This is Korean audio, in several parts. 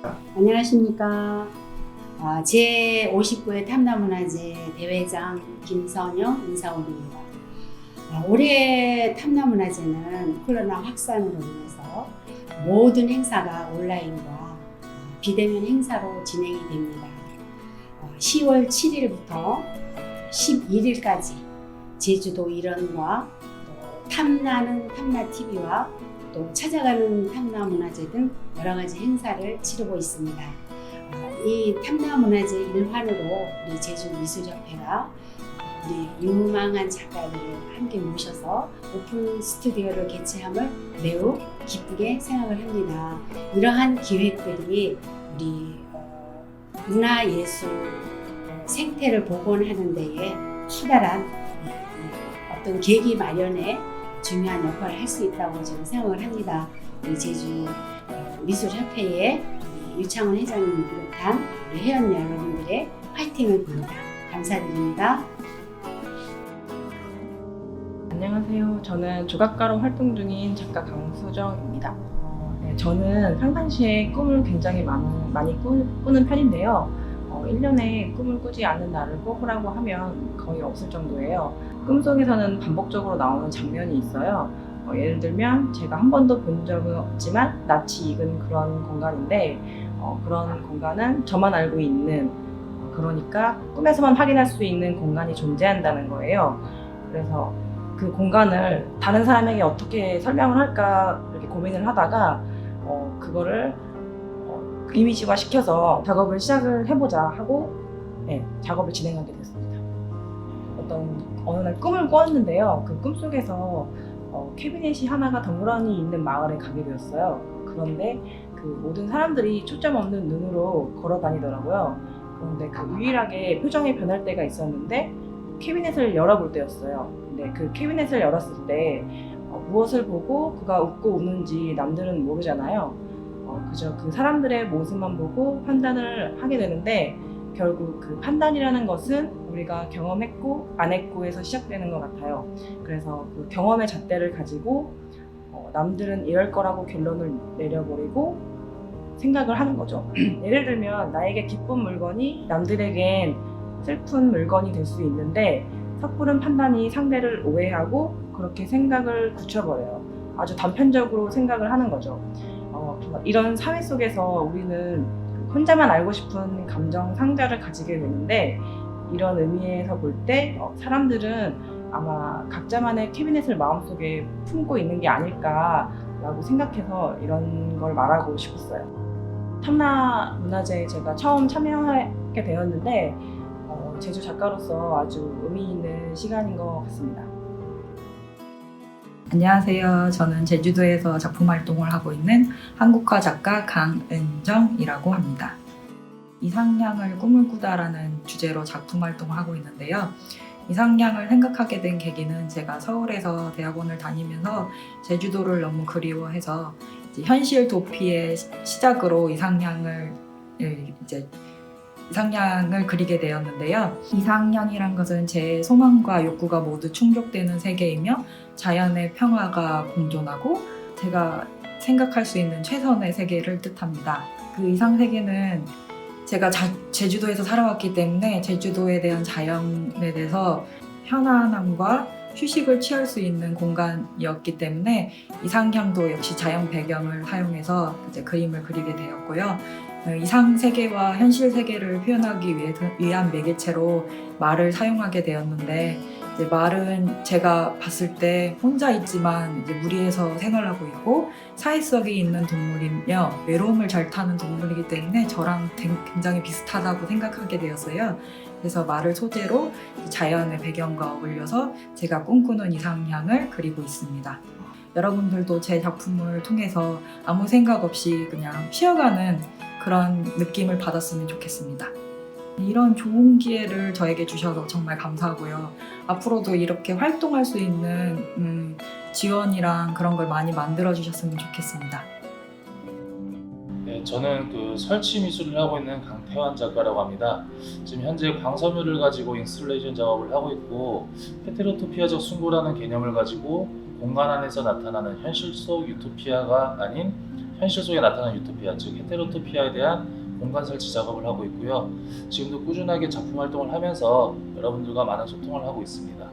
안녕하십니까. 제59회 탐나문화제 대회장 김선영 인사원입니다. 올해 탐나문화제는 코로나 확산으로 인해서 모든 행사가 온라인과 비대면 행사로 진행이 됩니다. 10월 7일부터 11일까지 제주도 일원과 또 탐나는 탐나TV와 또 찾아가는 탐나문화제 등 여러 가지 행사를 치르고 있습니다. 이 탐나문화제 일환으로 우리 제주미술협회가 우리 유망한 작가들을 함께 모셔서 오픈 스튜디오를 개최함을 매우 기쁘게 생각을 합니다. 이러한 기획들이 우리 문화예술 생태를 복원하는 데에 커다란 어떤 계기 마련에 중요한 역할을 할 수 있다고 저는 생각을 합니다. 우리 제주 미술협회의 유창훈 회장님을 비롯한 우리 회원 여러분들의 화이팅을 빕니다. 감사드립니다. 안녕하세요. 저는 조각가로 활동 중인 작가 강수정입니다. 저는 평상시에 꿈을 굉장히 많이 꾸는 편인데요. 1년에 꿈을 꾸지 않는 날을 꼽으라고 하면 거의 없을 정도예요. 꿈속에서는 반복적으로 나오는 장면이 있어요. 예를 들면 제가 한 번도 본 적은 없지만 낯이 익은 그런 공간인데 그런 공간은 저만 알고 있는, 그러니까 꿈에서만 확인할 수 있는 공간이 존재한다는 거예요. 그래서 그 공간을 다른 사람에게 어떻게 설명을 할까 이렇게 고민을 하다가 그거를 이미지화 시켜서 작업을 시작을 해보자 하고 작업을 진행하게 됐습니다. 어느 날 꿈을 꿨는데요. 그 꿈속에서 캐비넷이 하나가 덩그러니 있는 마을에 가게 되었어요. 그런데 그 모든 사람들이 초점 없는 눈으로 걸어 다니더라고요. 그런데 그 유일하게 표정이 변할 때가 있었는데 캐비넷을 열어볼 때였어요. 근데 그 캐비넷을 열었을 때 무엇을 보고 그가 웃고 우는지 남들은 모르잖아요. 그저 그 사람들의 모습만 보고 판단을 하게 되는데 결국 그 판단이라는 것은 우리가 경험했고 안 했고에서 시작되는 것 같아요. 그래서 그 경험의 잣대를 가지고 남들은 이럴 거라고 결론을 내려버리고 생각을 하는 거죠. 예를 들면 나에게 기쁜 물건이 남들에겐 슬픈 물건이 될 수 있는데 섣부른 판단이 상대를 오해하고 그렇게 생각을 굳혀버려요. 아주 단편적으로 생각을 하는 거죠. 이런 사회 속에서 우리는 혼자만 알고 싶은 감정 상자를 가지게 되는데 이런 의미에서 볼 때 사람들은 아마 각자만의 캐비넷을 마음속에 품고 있는 게 아닐까라고 생각해서 이런 걸 말하고 싶었어요. 탐나문화제에 제가 처음 참여하게 되었는데 제주 작가로서 아주 의미 있는 시간인 것 같습니다. 안녕하세요. 저는 제주도에서 작품 활동을 하고 있는 한국화 작가 강은정이라고 합니다. 이상향을 꿈을 꾸다라는 주제로 작품 활동을 하고 있는데요. 이상향을 생각하게 된 계기는 제가 서울에서 대학원을 다니면서 제주도를 너무 그리워해서 현실 도피의 시작으로 이상향을 그리게 되었는데요. 이상향이란 것은 제 소망과 욕구가 모두 충족되는 세계이며 자연의 평화가 공존하고 제가 생각할 수 있는 최선의 세계를 뜻합니다. 그 이상 세계는 제가 제주도에서 살아왔기 때문에 제주도에 대한 자연에 대해서 편안함과 휴식을 취할 수 있는 공간이었기 때문에 이상향도 역시 자연 배경을 사용해서 이제 그림을 그리게 되었고요. 이상 세계와 현실 세계를 표현하기 위한 매개체로 말을 사용하게 되었는데 이제 말은 제가 봤을 때 혼자 있지만 이제 무리해서 생활하고 있고 사회 속에 있는 동물이며 외로움을 잘 타는 동물이기 때문에 저랑 굉장히 비슷하다고 생각하게 되었어요. 그래서 말을 소재로 자연의 배경과 어울려서 제가 꿈꾸는 이상향을 그리고 있습니다. 여러분들도 제 작품을 통해서 아무 생각 없이 그냥 쉬어가는 그런 느낌을 받았으면 좋겠습니다. 이런 좋은 기회를 저에게 주셔서 정말 감사하고요. 앞으로도 이렇게 활동할 수 있는 지원이랑 그런 걸 많이 만들어 주셨으면 좋겠습니다. 네, 저는 그 설치 미술을 하고 있는 강태환 작가라고 합니다. 지금 현재 광섬유를 가지고 인스톨레이션 작업을 하고 있고 헤테로토피아적 숭고라는 개념을 가지고 공간 안에서 나타나는 현실 속 유토피아가 아닌 현실 속에 나타나는 유토피아, 즉 헤테로토피아에 대한 공간 설치 작업을 하고 있고요. 지금도 꾸준하게 작품 활동을 하면서 여러분들과 많은 소통을 하고 있습니다.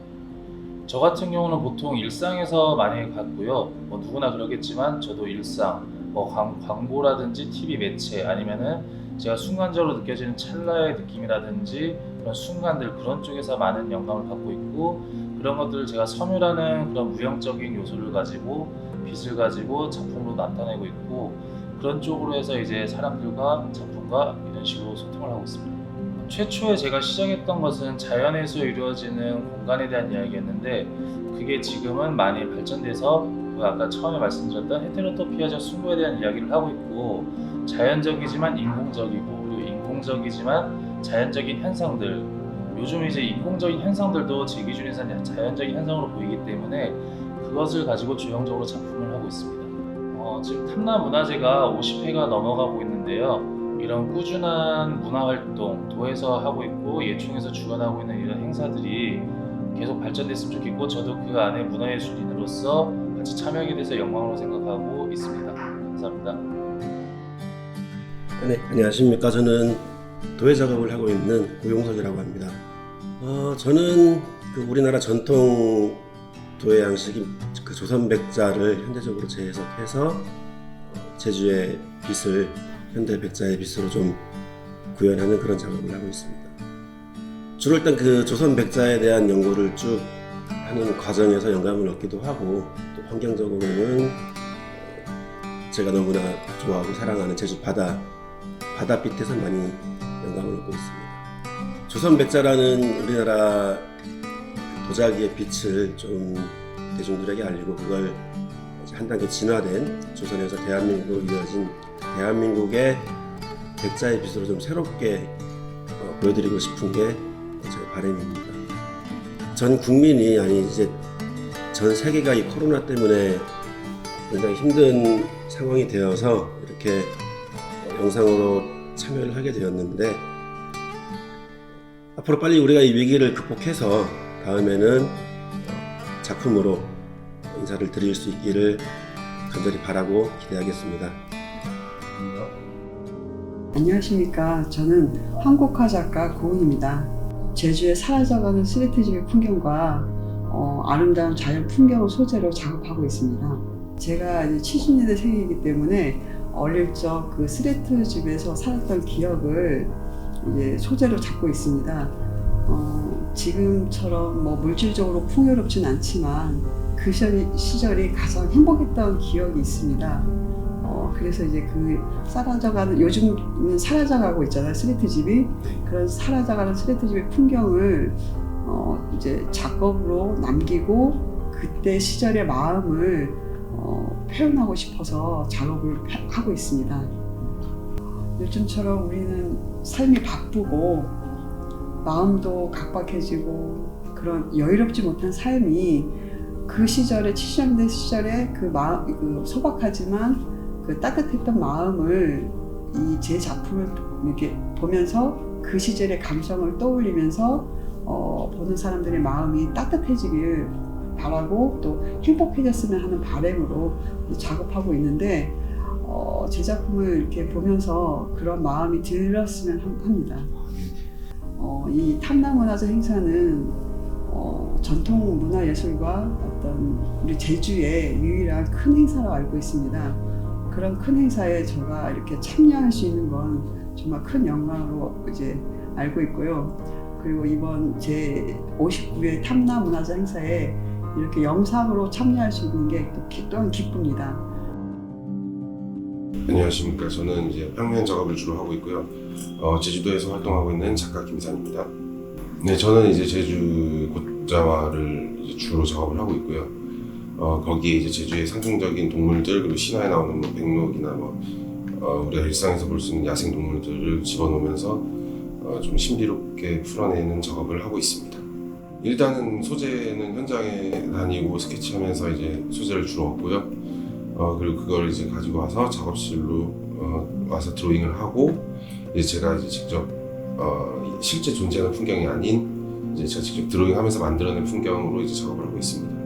저 같은 경우는 보통 일상에서 많이 갖고요. 뭐 누구나 그러겠지만 저도 일상, 뭐 광고라든지 TV 매체 아니면은 제가 순간적으로 느껴지는 찰나의 느낌이라든지 그런 순간들 그런 쪽에서 많은 영감을 받고 있고 그런 것들을 제가 섬유라는 그런 무형적인 요소를 가지고 빛을 가지고 작품으로 나타내고 있고 그런 쪽으로 해서 이제 사람들과 작품과 이런 식으로 소통을 하고 있습니다. 최초에 제가 시작했던 것은 자연에서 이루어지는 공간에 대한 이야기였는데 그게 지금은 많이 발전돼서 그 아까 처음에 말씀드렸던 헤테로토피아적 승부에 대한 이야기를 하고 있고 자연적이지만 인공적이고 그리고 인공적이지만 자연적인 현상들 요즘 이제 인공적인 현상들도 제 기준에서는 자연적인 현상으로 보이기 때문에 그것을 가지고 조형적으로 작품을 하고 있습니다. 지금 탐나문화제가 50회가 넘어가고 있는데요. 이런 꾸준한 문화활동 도에서 하고 있고 예총에서 주관하고 있는 이런 행사들이 계속 발전됐으면 좋겠고 저도 그 안에 문화예술인으로서 같이 참여하게 돼서 영광으로 생각하고 있습니다. 감사합니다. 네, 안녕하십니까. 저는 도예 작업을 하고 있는 고용석이라고 합니다. 저는 그 우리나라 전통 도예 양식인 그 조선백자를 현대적으로 재해석해서 제주의 빛을 현대 백자의 빛으로 좀 구현하는 그런 작업을 하고 있습니다. 주로 일단 그 조선백자에 대한 연구를 쭉 하는 과정에서 영감을 얻기도 하고 또 환경적으로는 제가 너무나 좋아하고 사랑하는 제주 바다빛에서 많이 영감을 얻고 있습니다. 조선백자라는 우리나라 도자기의 빛을 좀 대중들에게 알리고 그걸 한 단계 진화된 조선에서 대한민국으로 이어진 대한민국의 백자의 빛으로 좀 새롭게 보여드리고 싶은 게 저의 바람입니다. 전 국민이 아니 이제 전 세계가 이 코로나 때문에 굉장히 힘든 상황이 되어서 이렇게 영상으로 참여를 하게 되었는데 앞으로 빨리 우리가 이 위기를 극복해서 다음에는 작품으로 인사를 드릴 수 있기를 간절히 바라고 기대하겠습니다. 안녕하십니까. 저는 한국화 작가 고은입니다. 제주의 사라져가는 스레트집의 풍경과 아름다운 자연 풍경을 소재로 작업하고 있습니다. 제가 이제 70년대 생이기 때문에 어릴 적 그 스레트집에서 살았던 기억을 이제 소재로 잡고 있습니다. 지금처럼 뭐 물질적으로 풍요롭진 않지만 그 시절이 가장 행복했던 기억이 있습니다. 그래서 이제 그 사라져가는 요즘은 사라져가고 있잖아요, 스레트집이. 그런 사라져가는 스레트집의 풍경을 이제 작업으로 남기고 그때 시절의 마음을 표현하고 싶어서 작업을 하고 있습니다. 요즘처럼 우리는 삶이 바쁘고 마음도 각박해지고 그런 여유롭지 못한 삶이 그 시절에 70년대 시절에 그 소박하지만 그 따뜻했던 마음을 이 제 작품을 이렇게 보면서 그 시절의 감성을 떠올리면서 보는 사람들의 마음이 따뜻해지길 바라고 또 행복해졌으면 하는 바람으로 작업하고 있는데 제 작품을 이렇게 보면서 그런 마음이 들었으면 합니다. 이 탐나문화제 행사는 전통문화예술과 어떤 우리 제주의 유일한 큰 행사로 알고 있습니다. 그런 큰 행사에 제가 이렇게 참여할 수 있는 건 정말 큰 영광으로 이제 알고 있고요. 그리고 이번 제 59회 탐나문화제 행사에 이렇게 영상으로 참여할 수 있는 게 또한 기쁩니다. 안녕하십니까. 저는 이제 평면 작업을 주로 하고 있고요. 제주도에서 활동하고 있는 작가 김산입니다. 네, 저는 이제 제주 곶자화를 이제 주로 작업을 하고 있고요. 거기에 이제 제주의 상징적인 동물들 그리고 신화에 나오는 뭐 백록이나 우리가 일상에서 볼 수 있는 야생 동물들을 집어넣으면서 좀 신비롭게 풀어내는 작업을 하고 있습니다. 일단은 소재는 현장에 다니고 스케치하면서 이제 소재를 주로 얻고요. 그리고 그걸 이제 가지고 와서 작업실로 와서 드로잉을 하고 이제 제가 이제 직접 실제 존재하는 풍경이 아닌 이제 제가 직접 드로잉하면서 만들어낸 풍경으로 이제 작업을 하고 있습니다.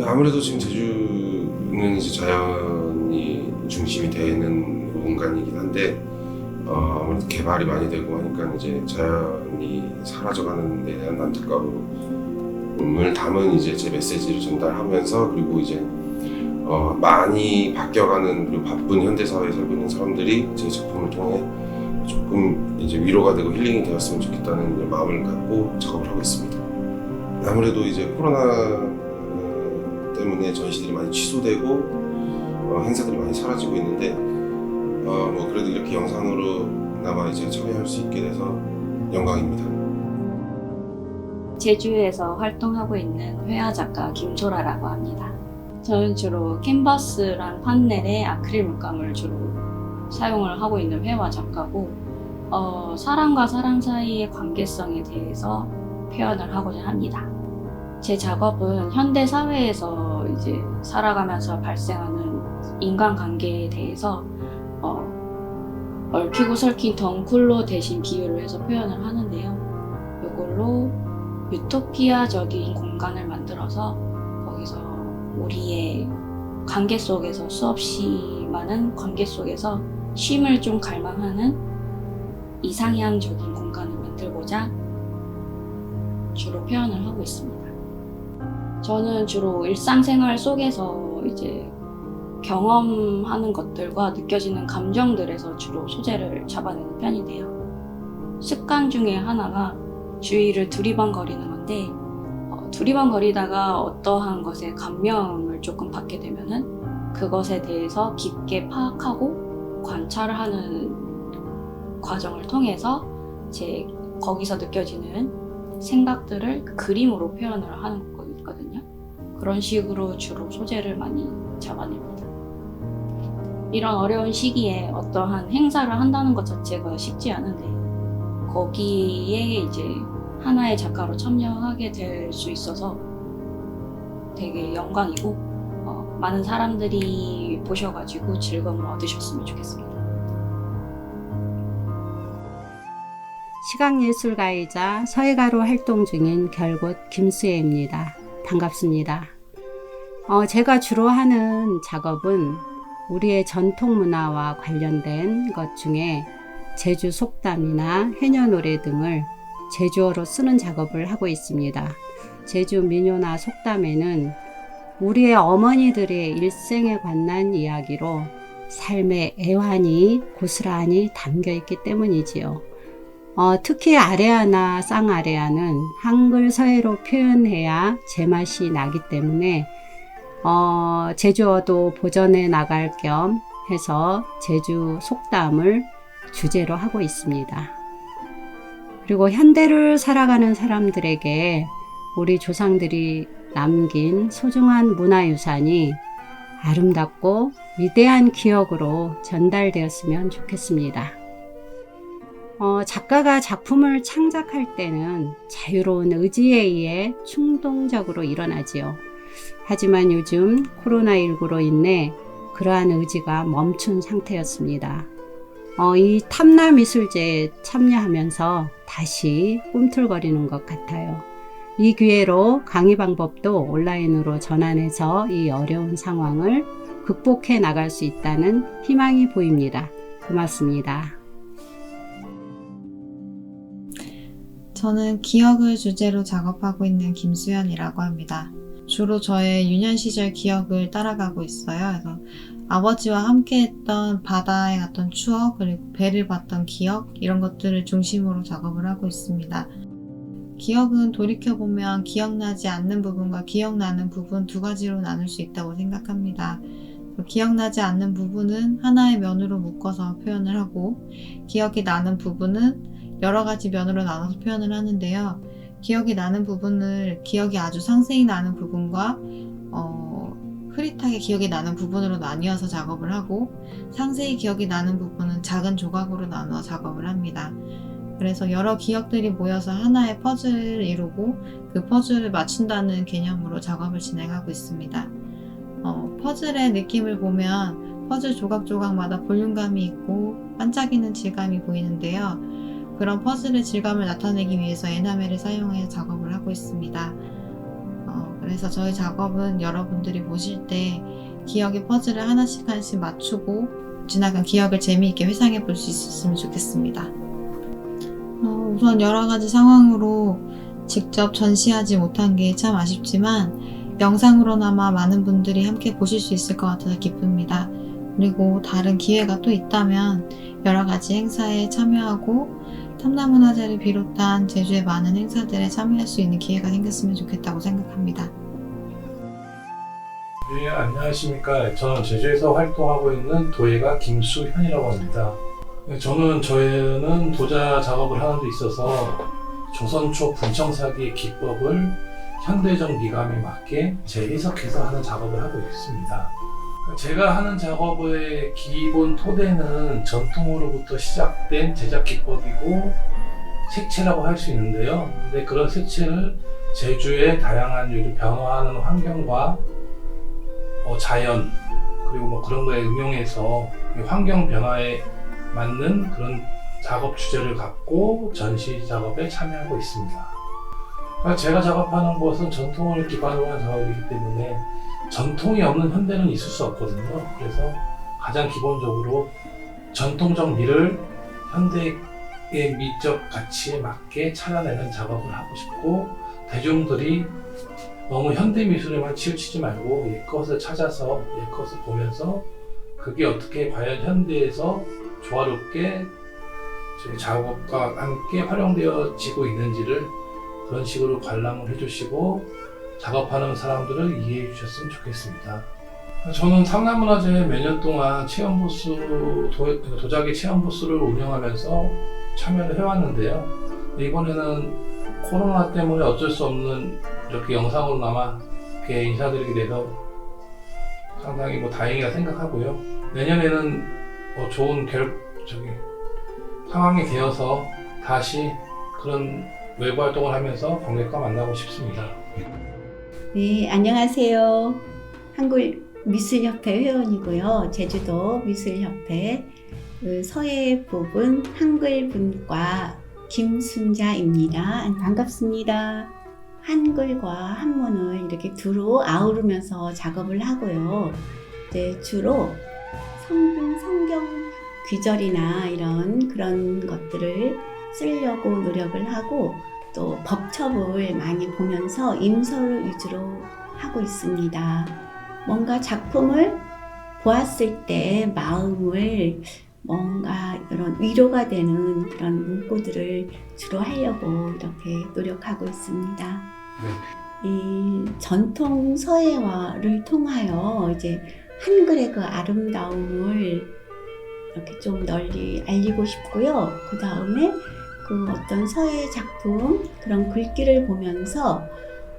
아무래도 지금 제주는 이제 자연 자연이 중심이 되는 공간이긴 한데 아무래도 개발이 많이 되고 하니까 이제 자연이 사라져가는 데 대한 안타까움을 담은 이제 제 메시지를 전달하면서, 그리고 이제 많이 바뀌어가는 그리고 바쁜 현대 사회에 살고 있는 사람들이 제 작품을 통해 조금 이제 위로가 되고 힐링이 되었으면 좋겠다는 마음을 갖고 작업을 하고 있습니다. 아무래도 이제 코로나 때문에 전시들이 많이 취소되고 행사들이 많이 사라지고 있는데 뭐 그래도 이렇게 영상으로나마 이제 참여할 수 있게 돼서 영광입니다. 제주에서 활동하고 있는 회화 작가 김소라라고 합니다. 저는 주로 캔버스랑 판넬에 아크릴 물감을 주로 사용을 하고 있는 회화 작가고, 사람과 사람 사이의 관계성에 대해서 표현을 하고자 합니다. 제 작업은 현대 사회에서 이제 살아가면서 발생하는 인간관계에 대해서 얽히고 설킨 덩쿨로 대신 비유를 해서 표현을 하는데요. 이걸로 유토피아적인 공간을 만들어서 거기서 우리의 관계 속에서, 수없이 많은 관계 속에서 쉼을 좀 갈망하는 이상향적인 공간을 만들고자 주로 표현을 하고 있습니다. 저는 주로 일상생활 속에서 이제 경험하는 것들과 느껴지는 감정들에서 주로 소재를 잡아내는 편인데요. 습관 중에 하나가 주위를 두리번거리는 건데, 두리번거리다가 어떠한 것에 감명을 조금 받게 되면은 그것에 대해서 깊게 파악하고 관찰을 하는 과정을 통해서 거기서 느껴지는 생각들을 그림으로 표현을 하는 거거든요. 그런 식으로 주로 소재를 많이 잡아냅니다. 이런 어려운 시기에 어떠한 행사를 한다는 것 자체가 쉽지 않은데, 거기에 이제 하나의 작가로 참여하게 될 수 있어서 되게 영광이고, 많은 사람들이 보셔가지고 즐거움을 얻으셨으면 좋겠습니다. 시각예술가이자 서예가로 활동 중인 결곶 김수혜입니다. 반갑습니다. 제가 주로 하는 작업은 우리의 전통 문화와 관련된 것 중에 제주 속담이나 해녀 노래 등을 제주어로 쓰는 작업을 하고 있습니다. 제주 민요나 속담에는 우리의 어머니들의 일생에 관한 이야기로 삶의 애환이 고스란히 담겨 있기 때문이지요. 특히 아레아나 쌍아레아는 한글 서예로 표현해야 제맛이 나기 때문에 제주어도 보존해 나갈 겸 해서 제주 속담을 주제로 하고 있습니다. 그리고 현대를 살아가는 사람들에게 우리 조상들이 남긴 소중한 문화유산이 아름답고 위대한 기억으로 전달되었으면 좋겠습니다. 작가가 작품을 창작할 때는 자유로운 의지에 의해 충동적으로 일어나지요. 하지만 요즘 코로나19로 인해 그러한 의지가 멈춘 상태였습니다. 이 탐나미술제에 참여하면서 다시 꿈틀거리는 것 같아요. 이 기회로 강의 방법도 온라인으로 전환해서 이 어려운 상황을 극복해 나갈 수 있다는 희망이 보입니다. 고맙습니다. 저는 기억을 주제로 작업하고 있는 김수연이라고 합니다. 주로 저의 유년 시절 기억을 따라가고 있어요. 그래서 아버지와 함께 했던 바다에 갔던 추억, 그리고 배를 봤던 기억, 이런 것들을 중심으로 작업을 하고 있습니다. 기억은 돌이켜보면 기억나지 않는 부분과 기억나는 부분 두 가지로 나눌 수 있다고 생각합니다. 기억나지 않는 부분은 하나의 면으로 묶어서 표현을 하고, 기억이 나는 부분은 여러 가지 면으로 나눠서 표현을 하는데요. 기억이 나는 부분을 기억이 아주 상세히 나는 부분과 흐릿하게 기억이 나는 부분으로 나뉘어서 작업을 하고, 상세히 기억이 나는 부분은 작은 조각으로 나누어 작업을 합니다. 그래서 여러 기억들이 모여서 하나의 퍼즐을 이루고 그 퍼즐을 맞춘다는 개념으로 작업을 진행하고 있습니다. 퍼즐의 느낌을 보면 퍼즐 조각조각마다 볼륨감이 있고 반짝이는 질감이 보이는데요. 그런 퍼즐의 질감을 나타내기 위해서 에나멜을 사용해 작업을 하고 있습니다. 그래서 저희 작업은 여러분들이 보실 때 기억의 퍼즐을 하나씩 맞추고 지나간 기억을 재미있게 회상해 볼 수 있었으면 좋겠습니다. 우선 여러 가지 상황으로 직접 전시하지 못한 게 참 아쉽지만 영상으로나마 많은 분들이 함께 보실 수 있을 것 같아서 기쁩니다. 그리고 다른 기회가 또 있다면 여러 가지 행사에 참여하고 탐나문화제를 비롯한 제주의 많은 행사들에 참여할 수 있는 기회가 생겼으면 좋겠다고 생각합니다. 네, 안녕하십니까. 저는 제주에서 활동하고 있는 도예가 김수현이라고 합니다. 저는 도자 작업을 하는 데 있어서 조선초 분청사기의 기법을 현대적 미감에 맞게 재해석해서 하는 작업을 하고 있습니다. 제가 하는 작업의 기본 토대는 전통으로부터 시작된 제작 기법이고 색채라고 할 수 있는데요. 근데 그런 색채를 제주의 다양한 요즘 변화하는 환경과 자연 그리고 그런 거에 응용해서 환경 변화에 맞는 그런 작업 주제를 갖고 전시 작업에 참여하고 있습니다. 제가 작업하는 것은 전통을 기반으로 한 작업이기 때문에 전통이 없는 현대는 있을 수 없거든요. 그래서 가장 기본적으로 전통적 미를 현대의 미적 가치에 맞게 찾아내는 작업을 하고 싶고, 대중들이 너무 현대 미술에만 치우치지 말고 옛것을 찾아서 옛것을 보면서 그게 어떻게 과연 현대에서 조화롭게 저희 작업과 함께 활용되어지고 있는지를 그런 식으로 관람을 해주시고 작업하는 사람들을 이해해 주셨으면 좋겠습니다. 저는 탐나문화제 몇 년 동안 체험부스, 도자기 체험부스를 운영하면서 참여를 해왔는데요. 이번에는 코로나 때문에 어쩔 수 없는 이렇게 영상으로나마 이렇게 인사드리게 돼서 상당히 다행이라 생각하고요. 내년에는 좋은 상황이 되어서 다시 그런 외부 활동을 하면서 관객과 만나고 싶습니다. 네, 안녕하세요. 한글미술협회 회원이고요. 제주도 미술협회 서해 부분 한글분과 김순자입니다. 반갑습니다. 한글과 한문을 이렇게 두루 아우르면서 작업을 하고요. 주로 성경 귀절이나 이런 그런 것들을 쓰려고 노력을 하고 또 법첩을 많이 보면서 임서를 위주로 하고 있습니다. 뭔가 작품을 보았을 때 마음을 뭔가 이런 위로가 되는 그런 문구들을 주로 하려고 이렇게 노력하고 있습니다. 이 전통 서예화를 통하여 이제 한글의 그 아름다움을 이렇게 좀 널리 알리고 싶고요. 그 다음에 그 어떤 서예 작품 그런 글귀를 보면서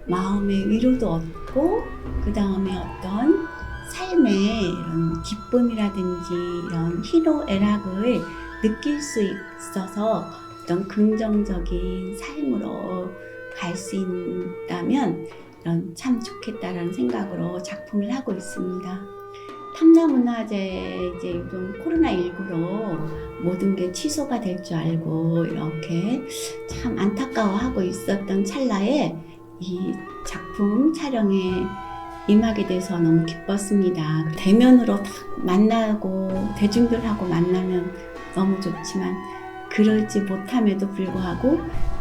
마음의 위로도 얻고 그 다음에 어떤 삶의 이런 기쁨이라든지 이런 희노애락을 느낄 수 있어서 어떤 긍정적인 삶으로 갈 수 있다면 이런 참 좋겠다라는 생각으로 작품을 하고 있습니다. 탐나문화제 이제 요즘 코로나19로 모든 게 취소가 될 줄 알고 이렇게 참 안타까워하고 있었던 찰나에 이 작품 촬영에 임하게 돼서 너무 기뻤습니다. 대면으로 딱 만나고 대중들하고 만나면 너무 좋지만 그러지 못함에도 불구하고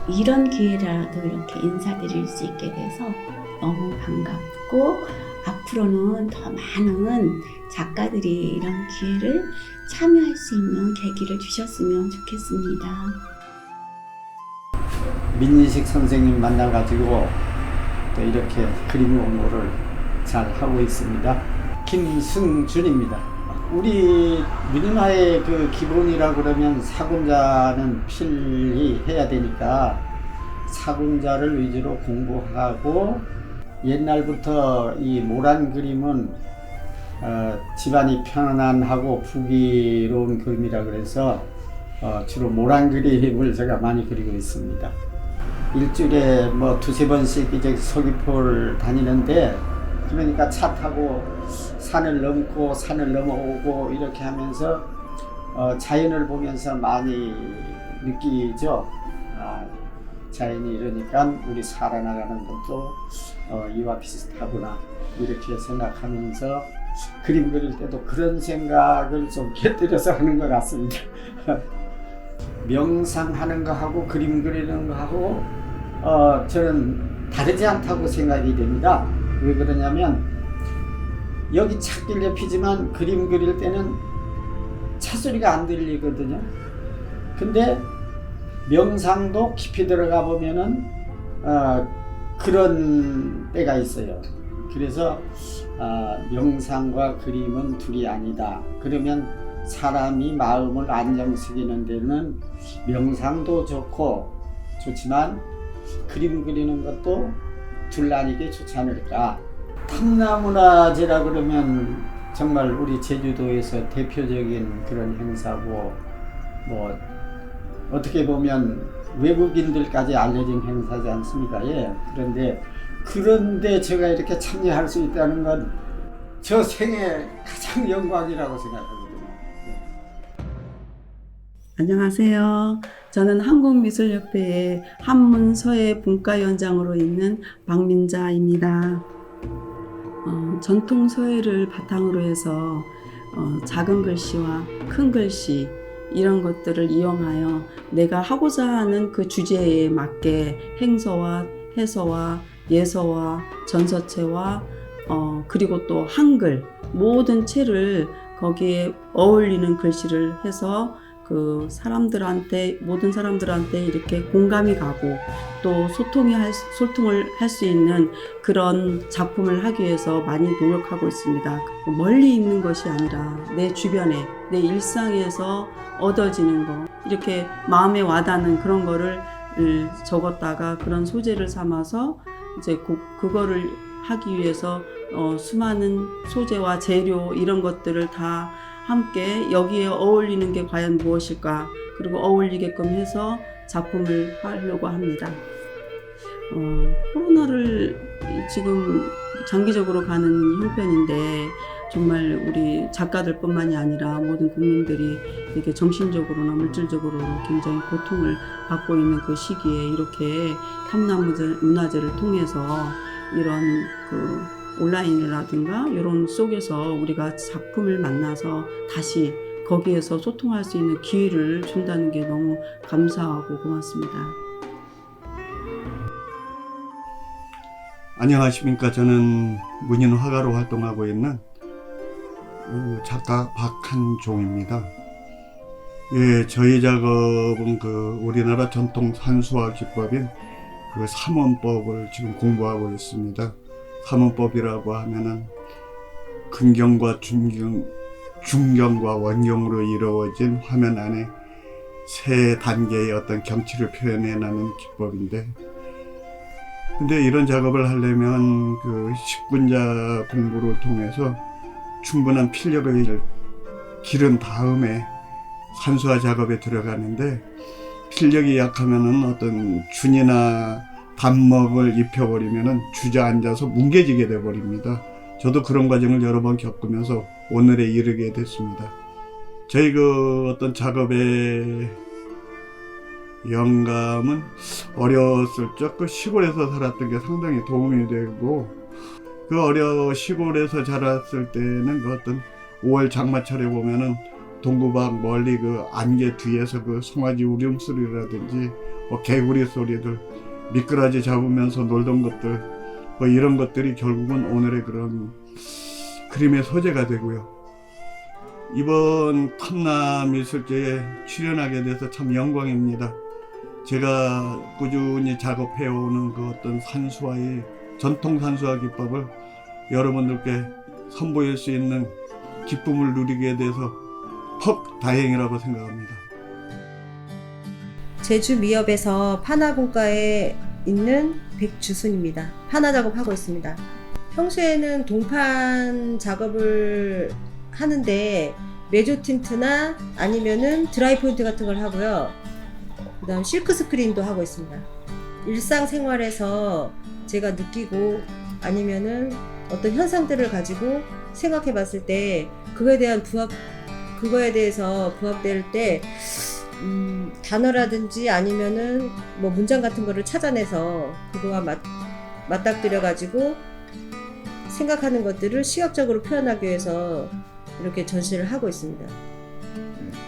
이런 기회라도 이렇게 인사드릴 수 있게 돼서 너무 반갑고 앞으로는 더 많은 작가들이 이런 기회를 참여할 수 있는 계기를 주셨으면 좋겠습니다. 민희식 선생님 만나가지고 또 이렇게 그림 공부를 잘 하고 있습니다. 김승준입니다. 우리 민화의 그 기본이라 그러면 사군자는 필히 해야 되니까 사군자를 위주로 공부하고 옛날부터 이 모란 그림은 집안이 편안하고 부귀로운 그림이라 그래서 주로 모란 그림을 제가 많이 그리고 있습니다. 일주일에 두세 번씩 이제 서귀포를 다니는데 그러니까 차 타고 산을 넘고 산을 넘어오고 이렇게 하면서 자연을 보면서 많이 느끼죠. 자연이 이러니까 우리 살아나가는 것도 이와 비슷하구나 이렇게 생각하면서 그림 그릴 때도 그런 생각을 좀 곁들여서 하는 것 같습니다. 명상하는 거하고 그림 그리는 거하고 저는 다르지 않다고 생각이 됩니다. 왜 그러냐면 여기 찾길 옆이지만 그림 그릴 때는 차소리가 안 들리거든요. 근데 명상도 깊이 들어가 보면은 그런 때가 있어요. 그래서 명상과 그림은 둘이 아니다. 그러면 사람이 마음을 안정시키는 데는 명상도 좋지만 그림 그리는 것도 둘 아니게 좋지 않을까. 탐나문화제라 그러면 정말 우리 제주도에서 대표적인 그런 행사고 뭐 어떻게 보면 외국인들까지 알려진 행사지 않습니까? 예. 그런데 제가 이렇게 참여할 수 있다는 건 저 생애 가장 영광이라고 생각하거든요. 예. 안녕하세요. 저는 한국미술협회의 한문서예 분과위원장으로 있는 박민자입니다. 전통 서예를 바탕으로 해서 작은 글씨와 큰 글씨 이런 것들을 이용하여 내가 하고자 하는 그 주제에 맞게 행서와 해서와 예서와 전서체와 그리고 또 한글 모든 체를 거기에 어울리는 글씨를 해서 그 모든 사람들한테 이렇게 공감이 가고 또 소통을 할 수 있는 그런 작품을 하기 위해서 많이 노력하고 있습니다. 멀리 있는 것이 아니라 내 주변에, 내 일상에서 얻어지는 거, 이렇게 마음에 와닿는 그런 거를 적었다가 그런 소재를 삼아서 이제 그거를 하기 위해서 수많은 소재와 재료 이런 것들을 다 함께 여기에 어울리는 게 과연 무엇일까, 그리고 어울리게끔 해서 작품을 하려고 합니다. 코로나를 지금 장기적으로 가는 형편인데 정말 우리 작가들뿐만이 아니라 모든 국민들이 되게 정신적으로나 물질적으로 굉장히 고통을 받고 있는 그 시기에 이렇게 탐나문화제를 통해서 이런 온라인이라든가 이런 속에서 우리가 작품을 만나서 다시 거기에서 소통할 수 있는 기회를 준다는 게 너무 감사하고 고맙습니다. 안녕하십니까. 저는 문인 화가로 활동하고 있는 작가 박한종입니다. 예, 저희 작업은 우리나라 전통 산수화 기법인 삼원법을 지금 공부하고 있습니다. 삼원법이라고 하면은 근경과 중경과 원경으로 이루어진 화면 안에 세 단계의 어떤 경치를 표현해내는 기법인데, 근데 이런 작업을 하려면 10분자 공부를 통해서 충분한 필력을 기른 다음에 산수화 작업에 들어가는데, 필력이 약하면은 어떤 준이나 단먹을 입혀버리면은 주저앉아서 뭉개지게 돼버립니다. 저도 그런 과정을 여러 번 겪으면서 오늘에 이르게 됐습니다. 저희 어떤 작업의 영감은 어렸을 적 시골에서 살았던 게 상당히 도움이 되고, 시골에서 자랐을 때는 어떤 5월 장마철에 보면은 동구박 멀리 안개 뒤에서 송아지 울음소리라든지 개구리 소리들, 미꾸라지 잡으면서 놀던 것들, 이런 것들이 결국은 오늘의 그런 그림의 소재가 되고요. 이번 탐나미술제에 출연하게 돼서 참 영광입니다. 제가 꾸준히 작업해오는 어떤 산수화의 전통 산수화 기법을 여러분들께 선보일 수 있는 기쁨을 누리게 돼서 퍽 다행이라고 생각합니다. 제주 미협에서 파나분과에 있는 백주순입니다. 파나 작업하고 있습니다. 평소에는 동판 작업을 하는데 메조 틴트나 아니면은 드라이 포인트 같은 걸 하고요. 그 다음 실크 스크린도 하고 있습니다. 일상생활에서 제가 느끼고 아니면은 어떤 현상들을 가지고 생각해 봤을 때 그거에 대해서 부합될 때 단어라든지 아니면은 문장 같은 거를 찾아내서 그거와 맞닥뜨려 가지고 생각하는 것들을 시각적으로 표현하기 위해서 이렇게 전시를 하고 있습니다.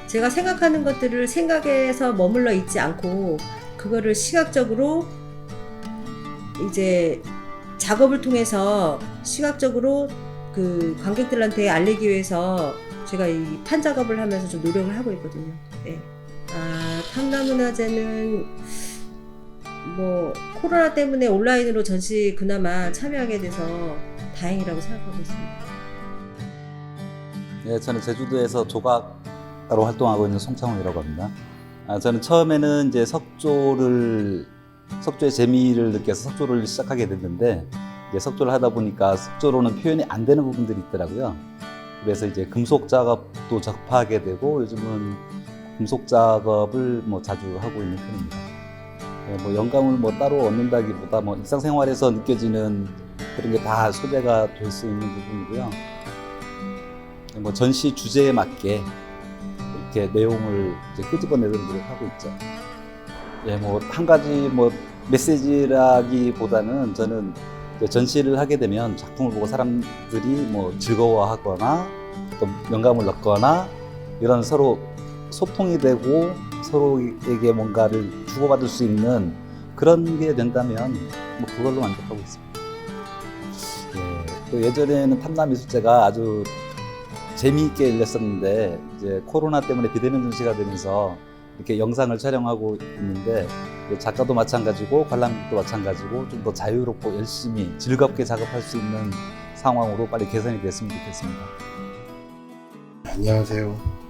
제가 생각하는 것들을 생각에서 머물러 있지 않고 그거를 시각적으로 이제 작업을 통해서 시각적으로 그 관객들한테 알리기 위해서 제가 이 판 작업을 하면서 좀 노력을 하고 있거든요. 네. 탐나문화제는 뭐 코로나 때문에 온라인으로 전시 그나마 참여하게 돼서 다행이라고 생각하고 있습니다. 네, 저는 제주도에서 조각가로 활동하고 있는 송창훈이라고 합니다. 저는 처음에는 이제 석조의 재미를 느껴서 석조를 시작하게 됐는데, 이제 석조를 하다 보니까 석조로는 표현이 안 되는 부분들이 있더라고요. 그래서 이제 금속 작업도 접하게 되고, 요즘은 금속 작업을 뭐 자주 하고 있는 편입니다. 네, 뭐 영감을 뭐 따로 얻는다기보다 뭐 일상생활에서 느껴지는 그런 게 다 소재가 될 수 있는 부분이고요. 뭐 전시 주제에 맞게 이렇게 내용을 이제 끄집어내도록 하고 있죠. 예, 뭐 한 가지 뭐 메시지라기보다는 저는 전시를 하게 되면 작품을 보고 사람들이 뭐 즐거워하거나 또 영감을 얻거나 이런 서로 소통이 되고 서로에게 뭔가를 주고받을 수 있는 그런 게 된다면 뭐 그걸로 만족하고 있습니다. 예, 또 예전에는 탐남미술제가 아주 재미있게 열렸었는데 이제 코로나 때문에 비대면 전시가 되면서 이렇게 영상을 촬영하고 있는데 작가도 마찬가지고 관람객도 마찬가지고 좀 더 자유롭고 열심히 즐겁게 작업할 수 있는 상황으로 빨리 개선이 됐으면 좋겠습니다. 안녕하세요.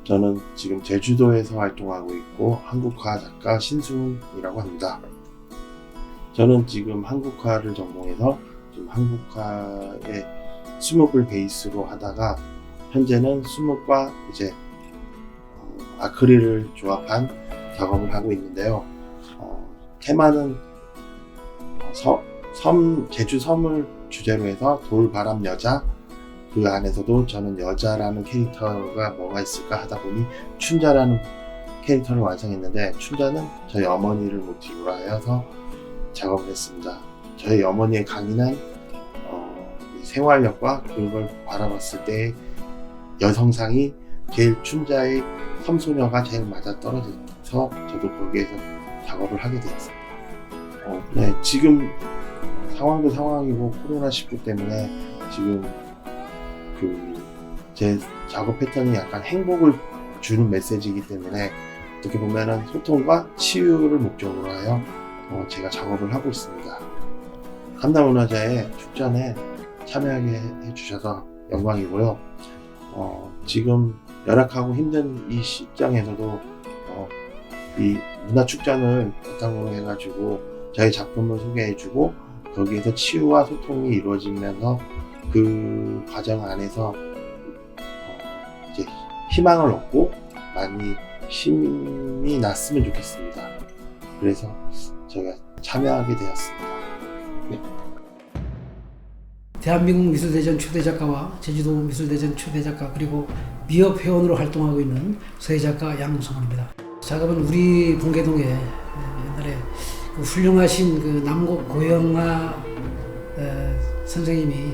저는 지금 제주도에서 활동하고 있고 한국화 작가 신수훈이라고 합니다. 저는 지금 한국화를 전공해서 지금 한국화의 수목을 베이스로 하다가 현재는 수목과 이제 아크릴을 조합한 작업을 하고 있는데요. 테마는 제주 섬을 주제로 해서 돌, 바람, 여자. 그 안에서도 저는 여자라는 캐릭터가 뭐가 있을까 하다 보니 춘자라는 캐릭터를 완성했는데, 춘자는 저희 어머니를 모티브로 하여서 작업을 했습니다. 저희 어머니의 강인한 생활력과 그걸 바라봤을 때 여성상이 제일 춘자의 섬소녀가 제일 맞아 떨어져서 저도 거기에서 작업을 하게 되었습니다. 네, 지금 상황도 상황이고 코로나19 때문에 지금 제 작업 패턴이 약간 행복을 주는 메시지이기 때문에 어떻게 보면은 소통과 치유를 목적으로 하여 제가 작업을 하고 있습니다. 탐남문화제의 축전에 참여하게 해주셔서 영광이고요. 지금 열악하고 힘든 이 시장에서도 이 문화축전을 바탕으로 해가지고 저희 작품을 소개해주고 거기에서 치유와 소통이 이루어지면서 그 과정 안에서 이제 희망을 얻고 많이 힘이 났으면 좋겠습니다. 그래서 제가 참여하게 되었습니다. 네. 대한민국 미술대전 초대작가와 제주도 미술대전 초대작가 그리고 미협회원으로 활동하고 있는 서예작가 양성원입니다. 작업은 우리 봉계동에 옛날에 그 훌륭하신 그 남곡 고영하 선생님이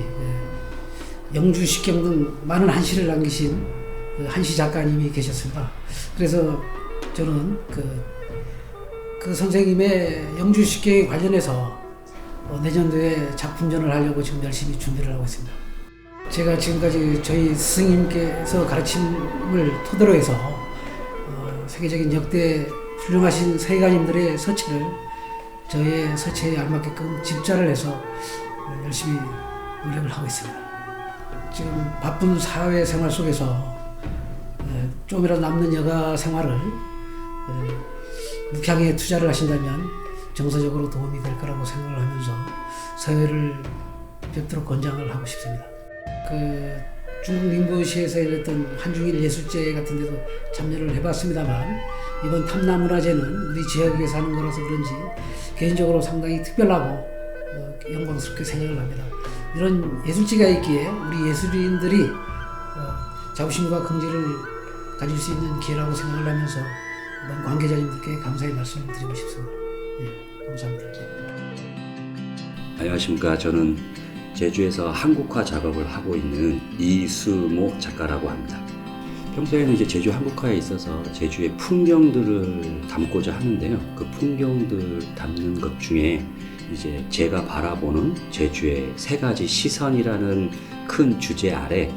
영주 식경 등 많은 한시를 남기신 한시 작가님이 계셨습니다. 그래서 저는 그 선생님의 영주 식경에 관련해서 내년도에 작품전을 하려고 지금 열심히 준비를 하고 있습니다. 제가 지금까지 저희 스승님께서 가르침을 토대로 해서 세계적인 역대 훌륭하신 서예가님들의 서체를 저의 서체에 알맞게끔 집자를 해서 열심히 노력을 하고 있습니다. 지금 바쁜 사회생활 속에서 좀이라도 남는 여가 생활을 묵향에 투자를 하신다면 정서적으로 도움이 될 거라고 생각을 하면서 서예를 뵙도록 권장을 하고 싶습니다. 중국 닝보시에서 열렸던 한중일 예술제 같은 데도 참여를 해봤습니다만 이번 탐남문화제는 우리 지역에 사는 거라서 그런지 개인적으로 상당히 특별하고 영광스럽게 생각을 합니다. 이런 예술제가 있기에 우리 예술인들이 자부심과 긍지를 가질 수 있는 기회라고 생각을 하면서 이번 관계자님들께 감사의 말씀을 드리고 싶습니다. 네, 감사합니다. 안녕하십니까. 저는 제주에서 한국화 작업을 하고 있는 이수모 작가라고 합니다. 평소에는 이제 제주 한국화에 있어서 제주의 풍경들을 담고자 하는데요. 그 풍경들 담는 것 중에 이제 제가 바라보는 제주의 세 가지 시선이라는 큰 주제 아래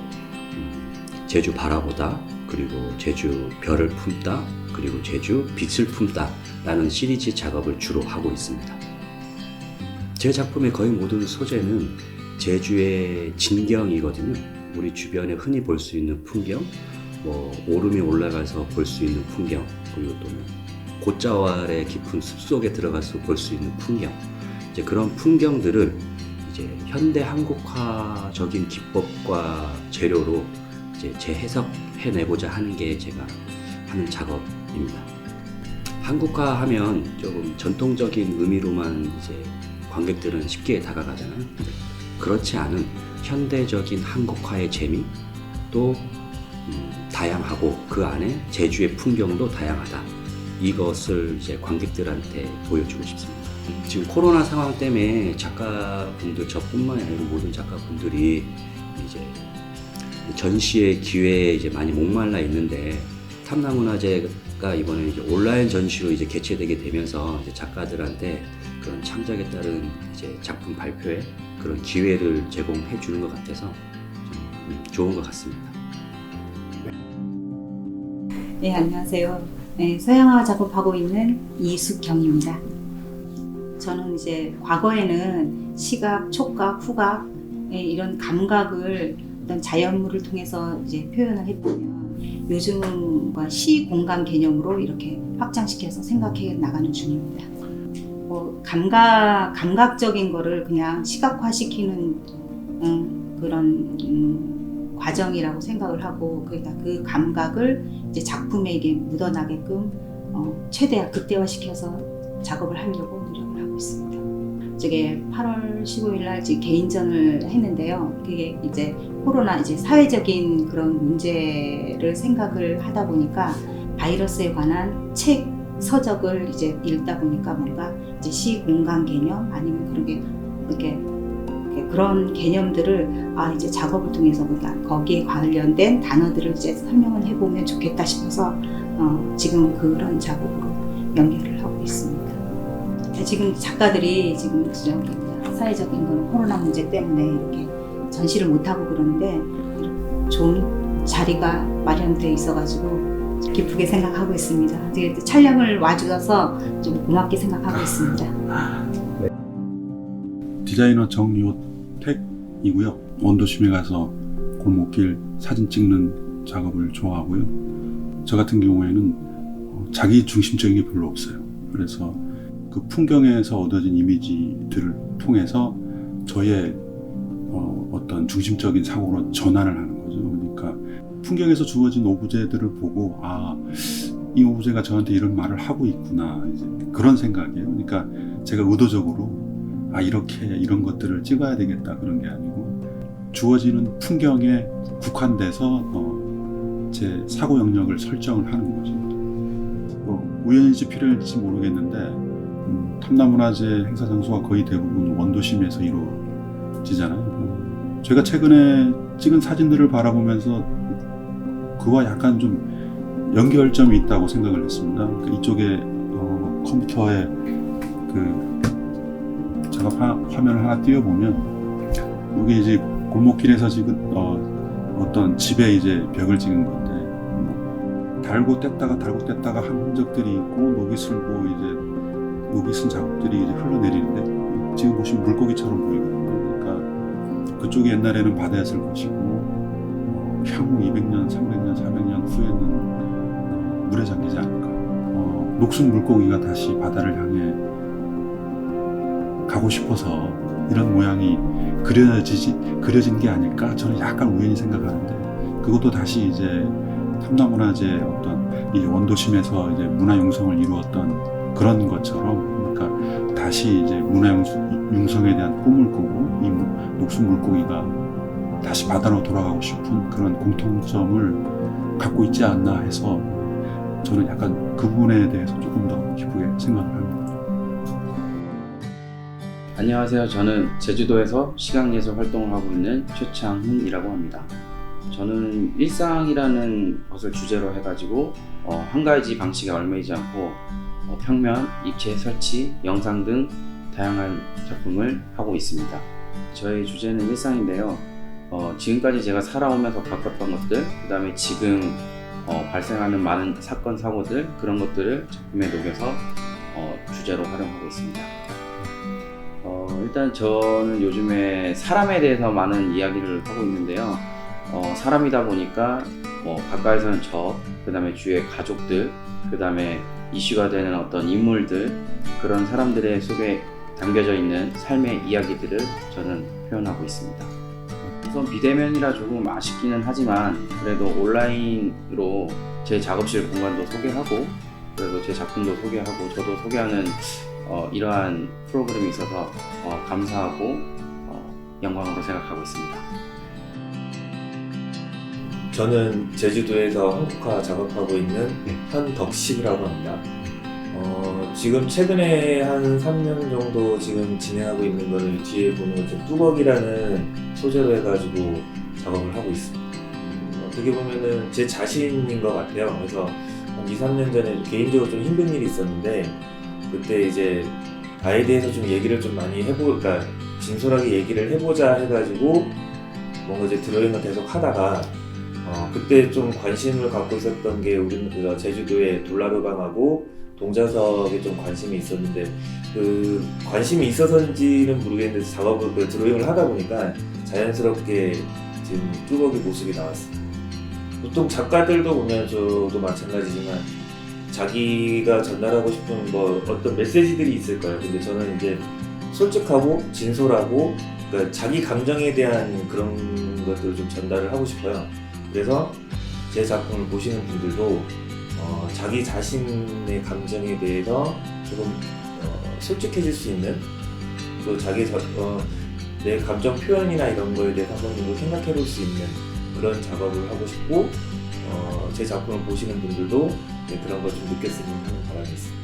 제주 바라보다, 그리고 제주 별을 품다, 그리고 제주 빛을 품다 라는 시리즈 작업을 주로 하고 있습니다. 제 작품의 거의 모든 소재는 제주의 진경이거든요. 우리 주변에 흔히 볼 수 있는 풍경, 오름이 올라가서 볼 수 있는 풍경, 그리고 또 곶자왈의 깊은 숲속에 들어가서 볼 수 있는 풍경, 이제 그런 풍경들을 이제 현대 한국화적인 기법과 재료로 이제 재해석해내고자 하는 게 제가 하는 작업입니다. 한국화하면 조금 전통적인 의미로만 이제 관객들은 쉽게 다가가잖아요. 그렇지 않은 현대적인 한국화의 재미, 또 다양하고 그 안에 제주의 풍경도 다양하다. 이것을 이제 관객들한테 보여주고 싶습니다. 지금 코로나 상황 때문에 작가분들, 저뿐만이 아니고 모든 작가분들이 이제 전시의 기회에 이제 많이 목말라 있는데, 탐나문화제가 이번에 이제 온라인 전시로 이제 개최되게 되면서 이제 작가들한테 그런 창작에 따른 이제 작품 발표에 그런 기회를 제공해 주는 것 같아서 좀 좋은 것 같습니다. 네, 안녕하세요. 네, 서양화 작업하고 있는 이숙경입니다. 저는 이제 과거에는 시각, 촉각, 후각 이런 감각을 어떤 자연물을 통해서 이제 표현을 했다면, 요즘은 시 공간 개념으로 이렇게 확장시켜서 생각해 나가는 중입니다. 감각적인 거를 그냥 시각화시키는 그런 과정이라고 생각을 하고, 그러니까 그 감각을 이제 작품에 이게 묻어나게끔 최대한 극대화시켜서 작업을 하려고 노력을 하고 있습니다. 저게 8월 15일 날 개인전을 했는데요. 그게 이제 코로나 이제 사회적인 그런 문제를 생각을 하다 보니까 바이러스에 관한 책 서적을 이제 읽다 보니까 뭔가 이제 시 공간 개념 아니면 그런 게 이렇게 그런 개념들을 이제 작업을 통해서 거기에 관련된 단어들을 이제 설명을 해보면 좋겠다 싶어서 지금 그런 작업으로 연결을 하고 있습니다. 지금 작가들이 지금 사회적인 그런 코로나 문제 때문에 이렇게 전시를 못 하고 그러는데 좋은 자리가 마련돼 있어가지고 기쁘게 생각하고 있습니다. 촬영을 와주셔서 좀 고맙게 생각하고 있습니다. 디자이너 정요택이고요. 원도심에 가서 골목길 사진 찍는 작업을 좋아하고요. 저 같은 경우에는 자기 중심적인 게 별로 없어요. 그래서 그 풍경에서 얻어진 이미지들을 통해서 저의 어떤 중심적인 사고로 전환을 하는 거죠. 그러니까 풍경에서 주어진 오브제들을 보고 이 오브제가 저한테 이런 말을 하고 있구나, 이제 그런 생각이에요. 그러니까 제가 의도적으로 이렇게 이런 것들을 찍어야 되겠다 그런 게 아니고, 주어지는 풍경에 국한돼서 제 사고 영역을 설정을 하는 거죠. 우연인지 필연인지 모르겠는데 탐나문화제 행사 장소가 거의 대부분 원도심에서 이루어지잖아요. 제가 최근에 찍은 사진들을 바라보면서 그와 약간 좀 연결점이 있다고 생각을 했습니다. 그러니까 이쪽에 컴퓨터에 그 작업 화면을 하나 띄워보면, 이게 이제 골목길에서 찍은 어떤 집에 이제 벽을 찍은 건데, 달고 뗐다가 한 흔적들이 있고, 녹이 슬고 이제 녹이 쓴 자국들이 이제 흘러내리는데, 지금 보시면 물고기처럼 보이거든요. 그러니까 그쪽이 옛날에는 바다였을 것이고, 향후 200년, 300년, 400년 후에는 물에 잠기지 않을까. 녹슨 물고기가 다시 바다를 향해 가고 싶어서 이런 모양이 그려진 게 아닐까, 저는 약간 우연히 생각하는데, 그것도 다시 이제 탐나문화제 어떤 이 원도심에서 이제 문화융성을 이루었던 그런 것처럼, 그러니까 다시 이제 문화융성에 대한 꿈을 꾸고 이 녹슨 물고기가 다시 바다로 돌아가고 싶은 그런 공통점을 갖고 있지 않나 해서, 저는 약간 그 부분에 대해서 조금 더 기쁘게 생각을 합니다. 안녕하세요. 저는 제주도에서 시각예술 활동을 하고 있는 최창훈이라고 합니다. 저는 일상이라는 것을 주제로 해가지고 한 가지 방식에 얽매이지 않고 평면, 입체 설치, 영상 등 다양한 작품을 하고 있습니다. 저의 주제는 일상인데요. 지금까지 제가 살아오면서 겪었던 것들, 그 다음에 지금 발생하는 많은 사건, 사고들, 그런 것들을 작품에 녹여서 주제로 활용하고 있습니다. 일단 저는 요즘에 사람에 대해서 많은 이야기를 하고 있는데요. 사람이다 보니까 가까이서는 그 다음에 주위의 가족들, 그 다음에 이슈가 되는 어떤 인물들, 그런 사람들의 속에 담겨져 있는 삶의 이야기들을 저는 표현하고 있습니다. 우선 비대면이라 조금 아쉽기는 하지만 그래도 온라인으로 제 작업실 공간도 소개하고 그래도 제 작품도 소개하고 저도 소개하는 이러한 프로그램이 있어서 감사하고 영광으로 생각하고 있습니다. 저는 제주도에서 한국화 작업하고 있는 현덕식이라고 합니다. 지금 최근에 한 3년 정도 지금 진행하고 있는 거를 뒤에 보면 좀 뚜벅이라는 소재로 해가지고 작업을 하고 있습니다. 어떻게 보면은 제 자신인 것 같아요. 그래서 한 2, 3년 전에 개인적으로 좀 힘든 일이 있었는데 그때 이제 나에 대해서 좀 얘기를 좀 많이 그러니까 진솔하게 얘기를 해보자 해가지고 뭔가 이제 드로잉을 계속 하다가 그때 좀 관심을 갖고 있었던 게 우리는 제주도의 돌라르방하고 동자석에 좀 관심이 있었는데 그 관심이 있어서인지는 모르겠는데 작업을 드로잉을 하다 보니까 자연스럽게 지금 뚜벅이 모습이 나왔습니다. 보통 작가들도 보면 저도 마찬가지지만 자기가 전달하고 싶은 뭐 어떤 메시지들이 있을 거예요. 근데 저는 이제 솔직하고 진솔하고 그러니까 자기 감정에 대한 그런 것들을 좀 전달을 하고 싶어요. 그래서 제 작품을 보시는 분들도 자기 자신의 감정에 대해서 조금 솔직해질 수 있는 또 자기 내 감정 표현이나 이런 거에 대해서 한번 정도 생각해 볼 수 있는 그런 작업을 하고 싶고 제 작품을 보시는 분들도 그런 걸 좀 느꼈으면 하는 바람이 있습니다.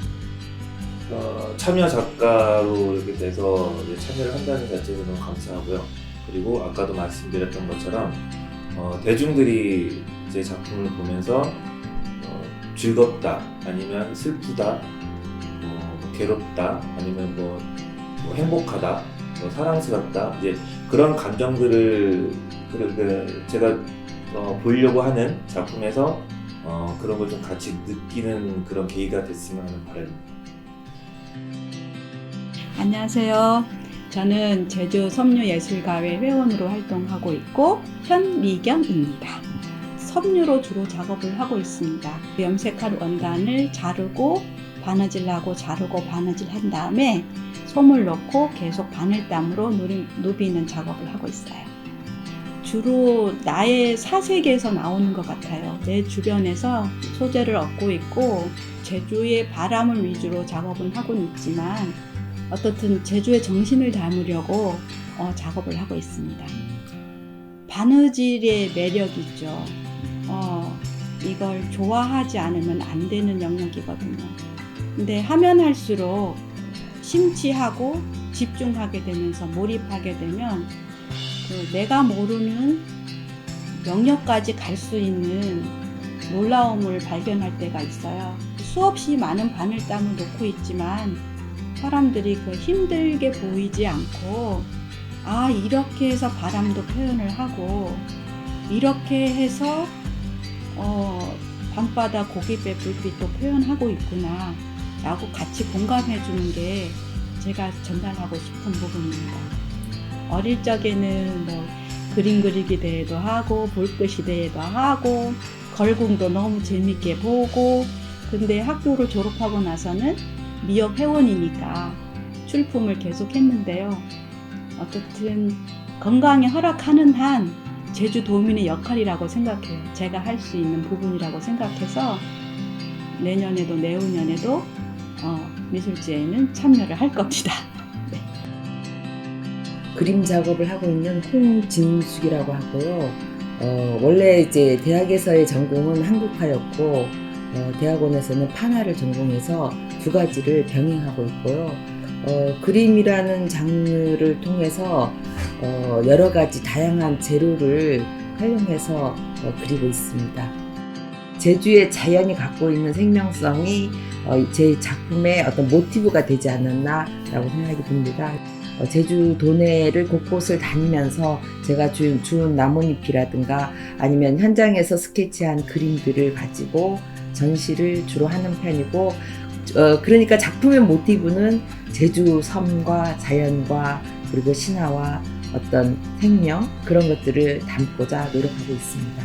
참여 작가로 이렇게 돼서 참여를 한다는 자체에서 너무 감사하고요. 그리고 아까도 말씀드렸던 것처럼 대중들이 제 작품을 보면서 즐겁다, 아니면 슬프다, 괴롭다, 아니면 뭐 행복하다, 사랑스럽다, 이제 그런 감정들을 제가 보이려고 하는 작품에서 그런 걸 좀 같이 느끼는 그런 계기가 됐으면 하는 바람입니다. 안녕하세요. 저는 제주 섬유예술가회 회원으로 활동하고 있고 현미경입니다. 섬유로 주로 작업을 하고 있습니다. 염색한 원단을 자르고 바느질하고 자르고 바느질 한 다음에 솜을 넣고 계속 바늘땀으로 누비는 작업을 하고 있어요. 주로 나의 사색에서 나오는 것 같아요. 내 주변에서 소재를 얻고 있고 제주의 바람을 위주로 작업은 하고는 있지만 어떻든 제주의 정신을 담으려고 작업을 하고 있습니다. 바느질의 매력이 있죠. 이걸 좋아하지 않으면 안 되는 영역이거든요. 근데 하면 할수록 심취하고 집중하게 되면서 몰입하게 되면 내가 모르는 영역까지 갈 수 있는 놀라움을 발견할 때가 있어요. 수없이 많은 바늘땀을 놓고 있지만 사람들이 힘들게 보이지 않고 이렇게 해서 바람도 표현을 하고 이렇게 해서 밤바다 고깃배 불빛도 표현하고 있구나 라고 같이 공감해 주는 게 제가 전달하고 싶은 부분입니다. 어릴 적에는 그림 그리기 대회도 하고 볼것이 대회도 하고 걸궁도 너무 재밌게 보고 근데 학교를 졸업하고 나서는 미역 회원이니까 출품을 계속 했는데요. 어쨌든 건강이 허락하는 한 제주도민의 역할이라고 생각해요. 제가 할 수 있는 부분이라고 생각해서 내년에도 내후년에도 미술제에는 참여를 할 겁니다. 네. 그림 작업을 하고 있는 홍진숙이라고 하고요. 원래 이제 대학에서의 전공은 한국화였고 대학원에서는 판화를 전공해서 두 가지를 병행하고 있고요. 그림이라는 장르를 통해서 여러 가지 다양한 재료를 활용해서 그리고 있습니다. 제주의 자연이 갖고 있는 생명성이 제 작품의 어떤 모티브가 되지 않았나라고 생각이 듭니다. 제주 도내를 곳곳을 다니면서 제가 주운 나뭇잎이라든가 아니면 현장에서 스케치한 그림들을 가지고 전시를 주로 하는 편이고, 그러니까 작품의 모티브는 제주 섬과 자연과 그리고 신화와 어떤 생명, 그런 것들을 담고자 노력하고 있습니다.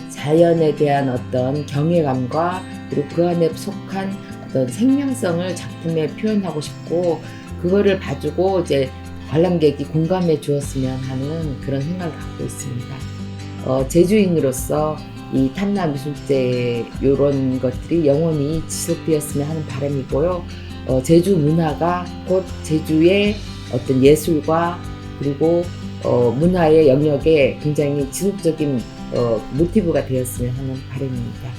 자연에 대한 어떤 경외감과 그리고 그 안에 속한 어떤 생명성을 작품에 표현하고 싶고, 그거를 봐주고 이제 관람객이 공감해 주었으면 하는 그런 생각을 갖고 있습니다. 제주인으로서 이 탐나미술제 이런 것들이 영원히 지속되었으면 하는 바람이고요. 제주 문화가 곧 제주의 어떤 예술과 그리고 문화의 영역에 굉장히 지속적인 모티브가 되었으면 하는 바람입니다.